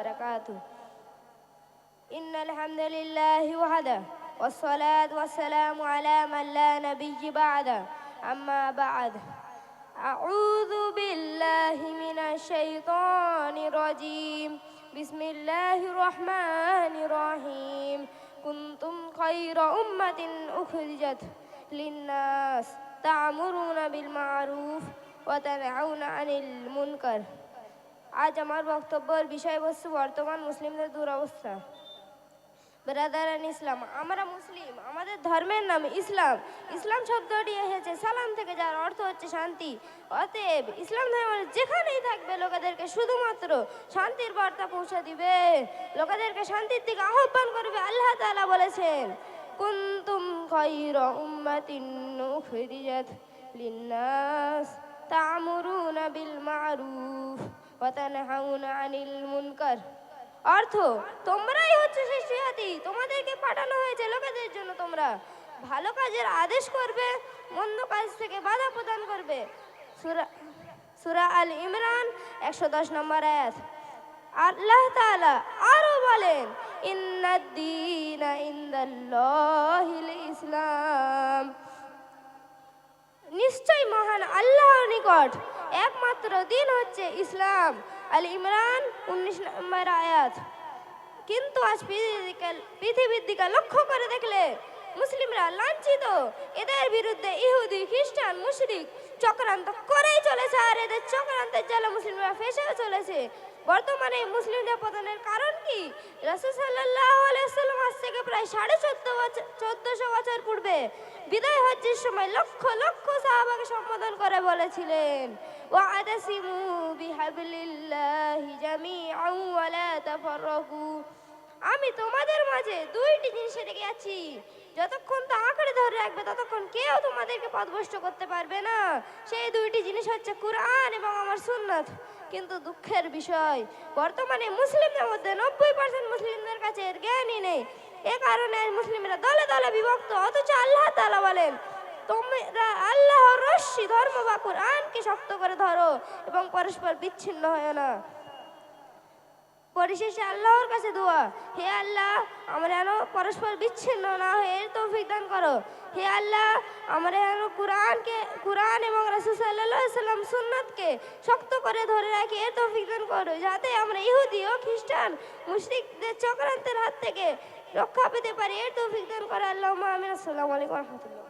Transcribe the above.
وبركاته. إن الحمد لله وحده والصلاة والسلام على من لا نبي بعده. أما بعد، أعوذ بالله من الشيطان الرجيم. بسم الله الرحمن الرحيم. كنتم خير أمة أخرجت للناس تعمرون بالمعروف وتنهون عن المنكر. আজ আমার বক্তব্যের বিষয়বস্তু বর্তমান মুসলিমদের দুরবস্থা। ব্রাদারান ইসলাম, আমরা মুসলিম, আমাদের ধর্মের নাম ইসলাম। ইসলাম শব্দটি এসেছে সালাম থেকে, যার অর্থ হচ্ছে শান্তি। অতএব ইসলাম ধর্মের যেখানেই থাকবে লোকেদেরকে শুধুমাত্র শান্তির বার্তা পৌঁছে দিবে, লোকেদেরকে শান্তির দিকে আহ্বান করবে। আল্লাহ তাআলা বলেছেন, কুনতুম খায়রা উম্মাতিন উখরিজাত লিন্নাস তা'মুরুনা বিল মা'রুফ ওয়া তানহাউনা আনিল মুনকার। অর্থ, তোমরাই হচ্ছে সেই জাতি, তোমাদেরকে পাঠানো হয়েছে লোকেদের জন্য। তোমরা ভালো কাজের আদেশ করবে, মন্দ কাজ থেকে বাধা প্রদান করবে। সূরা আল ইমরান 110 নম্বর আয়াত। আল্লাহ তাআলা আরো বলেন, ইন্নাদ-দীনা ইনদাল্লাহিল ইসলাম। নিশ্চয় মহান আল্লাহর নিকট একমাত্র দিন হচ্ছে ইসলাম। আল ইমরান 19 নম্বর আয়াত। কিন্তু আজ পৃথিবীর দিকে লক্ষ্য করে দেখলে মুসলিমরা লাঞ্ছিত। এদের বিরুদ্ধে ইহুদি, খ্রিস্টান, মুশরিক চক্রান্ত করেই চলেছে, আর এদের চক্রান্তের জালে মুসলিমরা ফেঁসে চলেছে। বর্তমানে মুসলিমদের পতনের কারণ কি? রাসূল সাল্লাল্লাহু আলাইহি ওয়াসাল্লাম আজ থেকে প্রায় 1450 বছর পূর্বে বিদায় হজ্জের সময় লক্ষ লক্ষ সাহাবাকে সম্বোধন করে বলেছিলেন, ওয়া'তাসিমু বিহাবলিল্লাহি জামিআন ওয়া লা তাফাররাকু। আমি তোমাদের মাঝে দুইটি জিনিস রেখে আছি, যতক্ষণ তা আঁকড়ে ধরে রাখবে ততক্ষণ কেউ তোমাদেরকে পথভ্রষ্ট করতে পারবে না। সেই দুইটি জিনিস হচ্ছে কুরআন এবং আমার সুন্নাত। কিন্তু দুঃখের বিষয়, বর্তমানে মুসলিমদের মধ্যে 90% মুসলিমদের কাছে এর জ্ঞানই নেই। এ কারণে মুসলিমরা দলে দলে বিভক্ত। অথচ আল্লাহ তাআলা বলেন, তোমরা আল্লাহর রশ্মি ধর্ম বা কুরআনকে শক্ত করে ধরো এবং পরস্পর বিচ্ছিন্ন হয় না। পরিশেষে আল্লাহর কাছে দোয়া, হে আল্লাহ, আমরা যেন পরস্পর বিচ্ছিন্ন না হয়ে এর তৌফিক দান করো। হে আল্লাহ, আমরা যেন কুরআন এবং রাসূল সাল্লাল্লাহু আলাইহি ওয়াসাল্লাম সুন্নাতকে শক্ত করে ধরে রাখি, এর তৌফিক দান করো, যাতে আমরা ইহুদি ও খ্রিস্টান মুশরিকদের চক্রান্তের হাত থেকে রক্ষা পেতে পারি। এর তৌফিক দান করো। আল্লাহুম্মা আমিন। আসসালামু আলাইকুম ওয়া রাহমাতুল্লাহ।